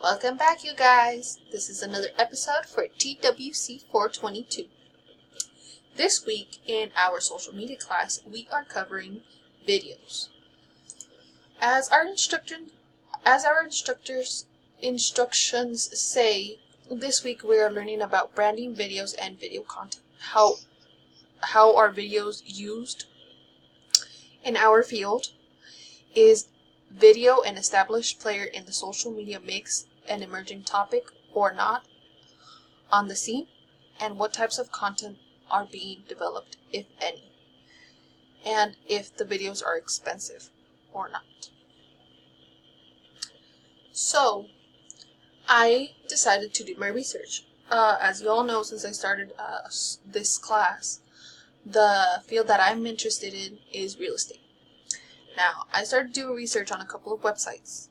Welcome back, you guys. This is another episode for TWC 422. This week in our social media class, we are covering videos. As our instructors' instructions say, this week we are learning about branding videos and video content. How are videos used in our field? Is video an established player in the social media mix an emerging topic or not on the scene? And what types of content are being developed, if any? And if the videos are expensive or not. So, I decided to do my research. As you all know, since I started this class, the field that I'm interested in is real estate. Now, I started doing research on a couple of websites.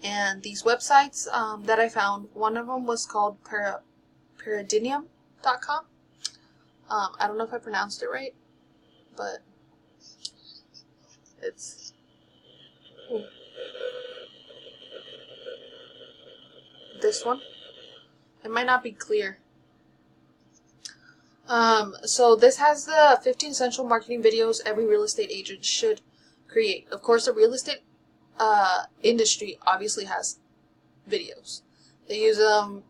And these websites that I found, one of them was called Paradigm.com. I don't know if I pronounced it right, but it's... this one. It might not be clear. So this has the 15 essential marketing videos every real estate agent should create. Of course, the real estate industry obviously has videos. They use them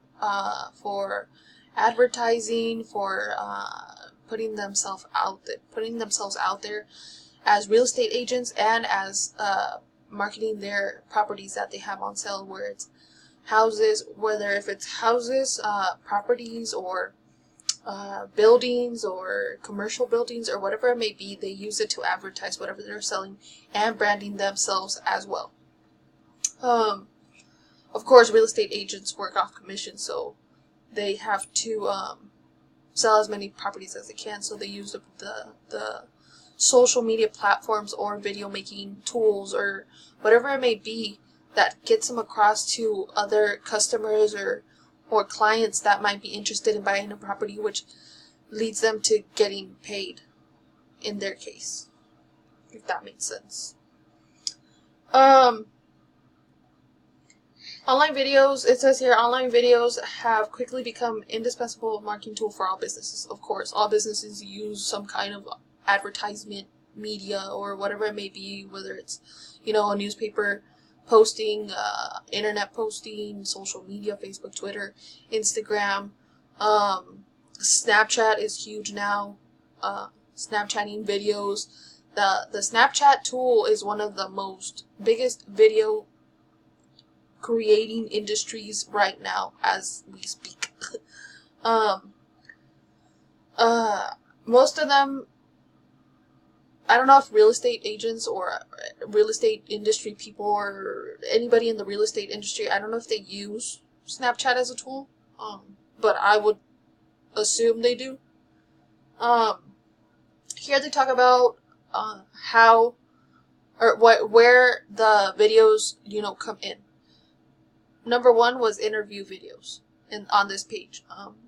for advertising, for putting themselves out there as real estate agents, and as marketing their properties that they have on sale, where it's houses, if it's houses, properties, or buildings, or commercial buildings, or whatever it may be. They use it to advertise whatever they're selling and branding themselves as well. Of course, real estate agents work off commission, so they have to sell as many properties as they can. So they use the social media platforms or video making tools or whatever it may be that gets them across to other customers or clients that might be interested in buying a property, which leads them to getting paid in their case, if that makes sense. Online videos, it says here, online videos have quickly become indispensable marketing tool for all businesses. Of course, all businesses use some kind of advertisement media or whatever it may be, whether it's, a newspaper posting, internet posting, social media, Facebook, Twitter, Instagram. Snapchat is huge now. Snapchatting videos. The Snapchat tool is one of the biggest video creating industries right now as we speak. Most of them, I don't know if real estate agents or real estate industry people or anybody in the real estate industry, I don't know if they use Snapchat as a tool, but I would assume they do. Here they talk about where the videos, come in. Number one was interview videos. And on this page,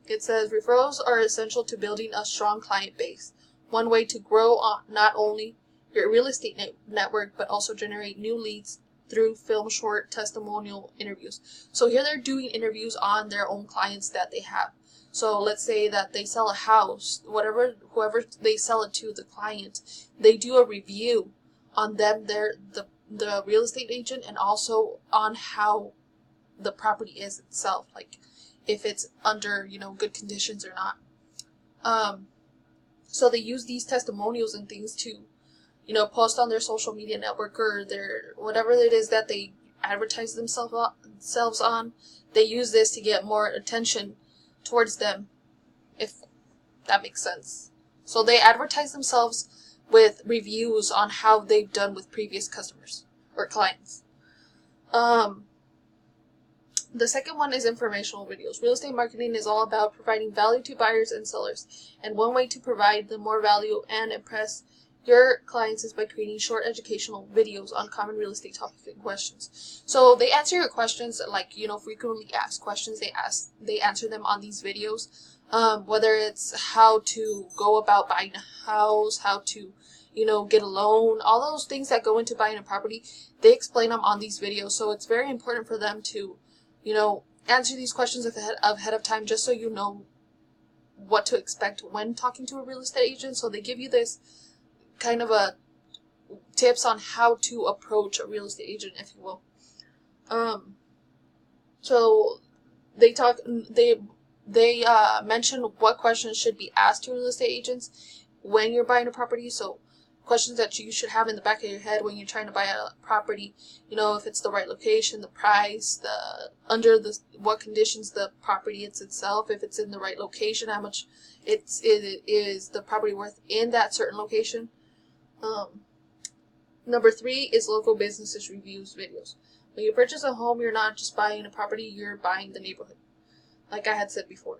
it says referrals are essential to building a strong client base. One way to grow not only your real estate network, but also generate new leads through film short testimonial interviews. So here they're doing interviews on their own clients that they have. So let's say that they sell a house, whoever they sell it to, the client, they do a review on them, the real estate agent, and also on how the property is itself, like if it's under, good conditions or not. So they use these testimonials and things to, post on their social media network or their whatever it is that they advertise themselves on. They use this to get more attention towards them, if that makes sense. So they advertise themselves with reviews on how they've done with previous customers or clients. The second one is informational videos. Real estate marketing is all about providing value to buyers and sellers. And one way to provide the more value and impress your clients is by creating short educational videos on common real estate topics and questions. So they answer your questions, like, frequently asked questions. They answer them on these videos. Whether it's how to go about buying a house, how to, get a loan, all those things that go into buying a property, they explain them on these videos. So it's very important for them to answer these questions ahead of time, just so you know what to expect when talking to a real estate agent. So they give you this kind of a tips on how to approach a real estate agent, if you will. So they mention what questions should be asked to real estate agents when you're buying a property. So questions that you should have in the back of your head when you're trying to buy a property, if it's the right location, the price, what conditions the property itself, if it's in the right location, how much it is the property worth in that certain location. Number 3 is local businesses reviews videos. When you purchase a home, you're not just buying a property, you're buying the neighborhood, like I had said before.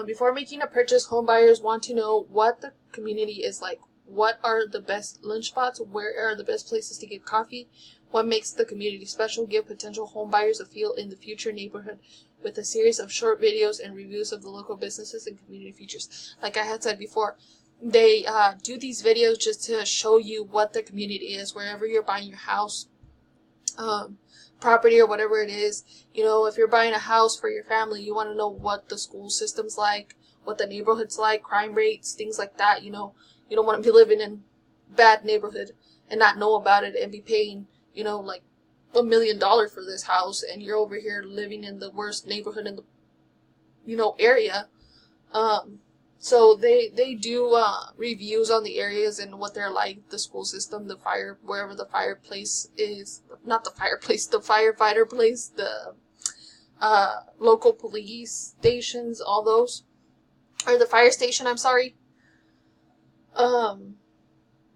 Before making a purchase, home buyers want to know what the community is like. What are the best lunch spots? Where are the best places to get coffee? What makes the community special? Give potential home buyers a feel in the future neighborhood with a series of short videos and reviews of the local businesses and community features. Like I had said before, they do these videos just to show you what the community is, wherever you're buying your house, property, or whatever it is. If you're buying a house for your family, you want to know what the school system's like, what the neighborhood's like, crime rates, things like that. You don't want to be living in bad neighborhood and not know about it and be paying, like $1 million for this house, and you're over here living in the worst neighborhood in the, area. So they do reviews on the areas and what they're like, the school system, wherever the fireplace is, not the fireplace, the firefighter place, the local police stations, all those, or the fire station, I'm sorry.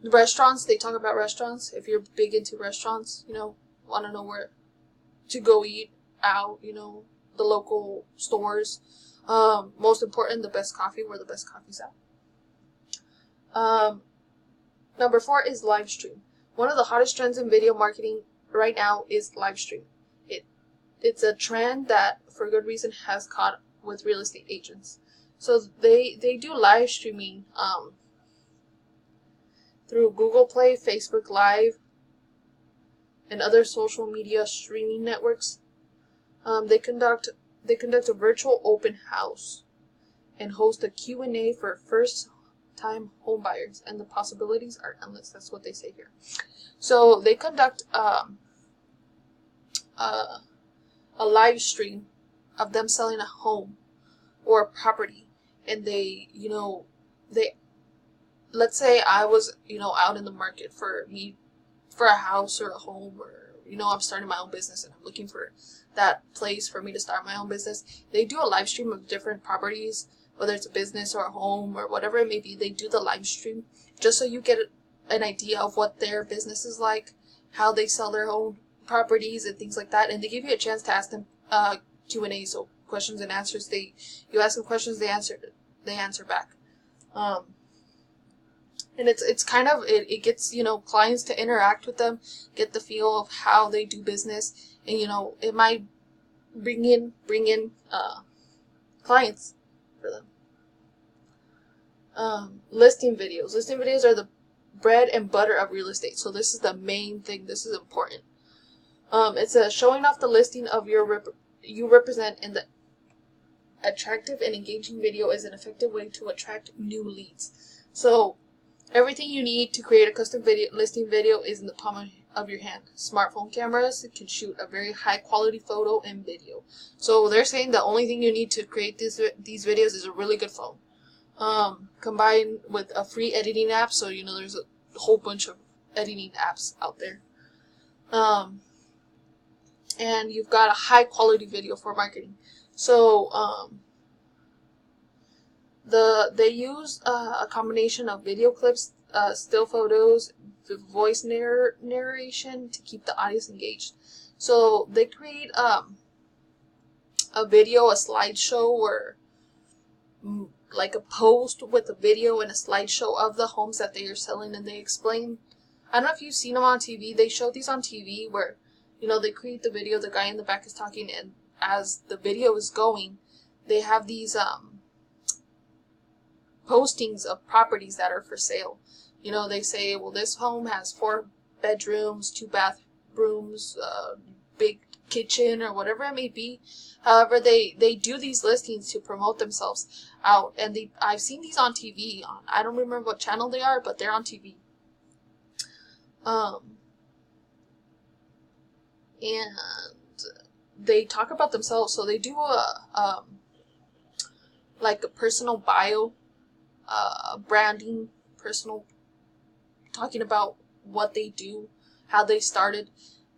Restaurants, they talk about restaurants. If you're big into restaurants, want to know where to go eat out, the local stores. Most important, the best coffee, where the best coffee's at. Number 4 is live stream. One of the hottest trends in video marketing right now is live stream. It's a trend that, for good reason, has caught with real estate agents. So they do live streaming through Google Play, Facebook Live, and other social media streaming networks. They conduct a virtual open house and host a Q&A for first-time homebuyers, and the possibilities are endless. That's what they say here. So they conduct a live stream of them selling a home or a property, and let's say I was, out in the market for a house or a home, or, I'm starting my own business and I'm looking for that place for me to start my own business. They do a live stream of different properties, whether it's a business or a home or whatever it may be. They do the live stream just so you get an idea of what their business is like, how they sell their own properties and things like that. And they give you a chance to ask them Q&A, so questions and answers. You ask them questions, they answer back. And it's kind of, it gets, clients to interact with them, get the feel of how they do business. And, it might bring in clients for them. Listing videos. Listing videos are the bread and butter of real estate. So this is the main thing. This is important. It's a showing off the listing of you represent, and the attractive and engaging video is an effective way to attract new leads. So everything you need to create a custom listing video is in the palm of your hand. Smartphone cameras can shoot a very high quality photo and video. So they're saying the only thing you need to create these videos is a really good phone. Combined with a free editing app. So, there's a whole bunch of editing apps out there. And you've got a high quality video for marketing. So, they use a combination of video clips, still photos, voice narration to keep the audience engaged. So they create a video, a slideshow, or like a post with a video and a slideshow of the homes that they are selling, and they explain. I don't know if you've seen them on TV. They show these on TV where, they create the video, the guy in the back is talking, and as the video is going, they have these postings of properties that are for sale. They say, well, this home has 4 bedrooms, 2 bathrooms, big kitchen or whatever it may be. However, they do these listings to promote themselves out, and I've seen these on TV. I don't remember what channel they are, but they're on TV. And they talk about themselves, so they do a like a personal bio, branding, personal, talking about what they do, how they started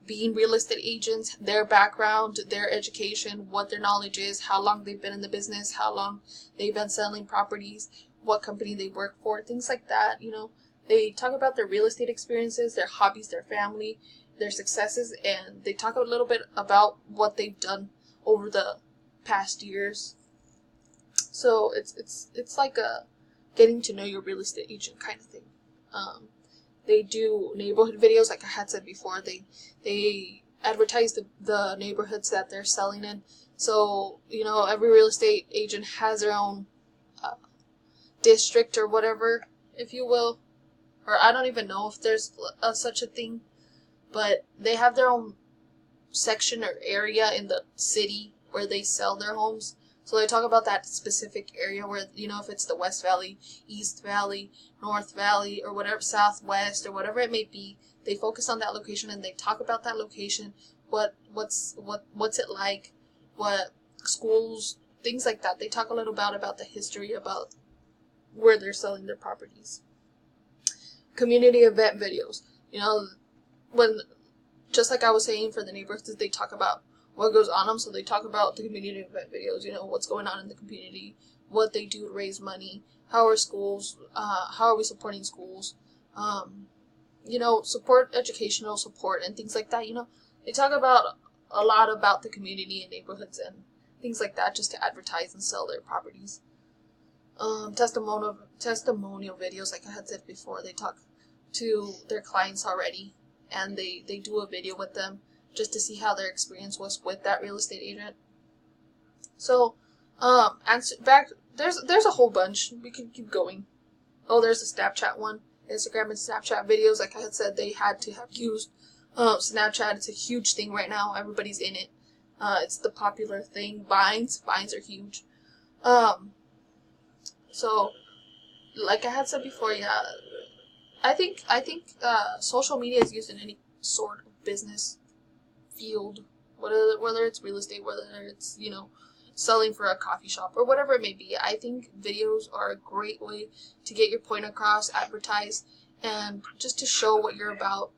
being real estate agents, their background, their education, what their knowledge is, how long they've been in the business, how long they've been selling properties, what company they work for, things like that. They talk about their real estate experiences, their hobbies, their family, their successes, and they talk a little bit about what they've done over the past years. So it's like a getting to know your real estate agent kind of thing. They do neighborhood videos, like I had said before. They advertise the neighborhoods that they're selling in. So, every real estate agent has their own district or whatever, if you will. Or I don't even know if there's such a thing. But they have their own section or area in the city where they sell their homes. So they talk about that specific area where, if it's the West Valley, East Valley, North Valley, or whatever, Southwest, or whatever it may be. They focus on that location and they talk about that location, what's it like, what schools, things like that. They talk a little about the history, about where they're selling their properties. Community event videos. When, just like I was saying for the neighborhoods, they talk about what goes on them. So they talk about the community event videos, what's going on in the community, what they do to raise money, how are schools, how are we supporting schools, support educational support and things like that. They talk about a lot about the community and neighborhoods and things like that, just to advertise and sell their properties. Testimonial videos, like I had said before, they talk to their clients already, and they do a video with them just to see how their experience was with that real estate agent. So, there's a whole bunch. We can keep going. Oh, there's a Snapchat one. Instagram and Snapchat videos, like I had said, they had to have used Snapchat. It's a huge thing right now. Everybody's in it. It's the popular thing. Vines are huge. So, like I had said before, yeah, I think social media is used in any sort of business field, whether it's real estate, whether it's selling for a coffee shop or whatever it may be. I think videos are a great way to get your point across, advertise, and just to show what you're about.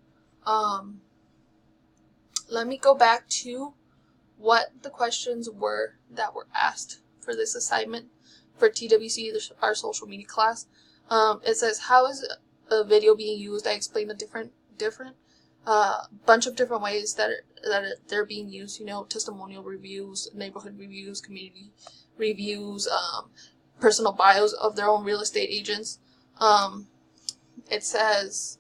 Let me go back to what the questions were that were asked for this assignment for TWC, our social media class. It says, how is a video being used? I explained a different bunch of different ways that they're being used. Testimonial reviews, neighborhood reviews, community reviews, personal bios of their own real estate agents. It says,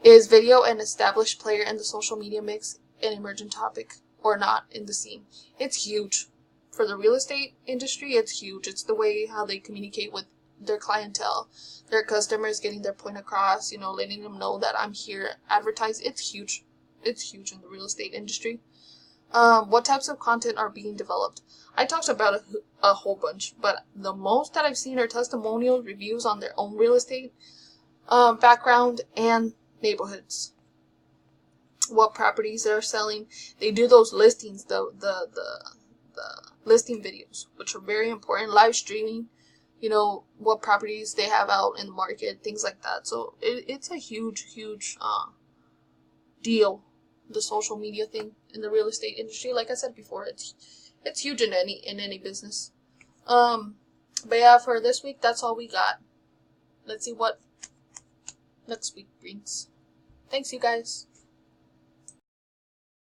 is video an established player in the social media mix, an emergent topic, or not in the scene? It's huge. For the real estate industry, it's huge. It's the way how they communicate with their clientele, their customers, getting their point across, letting them know that I'm here, advertise. It's huge. It's huge in the real estate industry. What types of content are being developed? I talked about a whole bunch, but the most that I've seen are testimonial reviews on their own real estate background and neighborhoods. What properties they're selling. They do those listings, the listing videos, which are very important. Live streaming, what properties they have out in the market, things like that. So it's a huge deal, the social media thing in the real estate industry. Like I said before, it's huge in any business. But yeah, for this week, that's all we got. Let's see what next week brings. Thanks, you guys.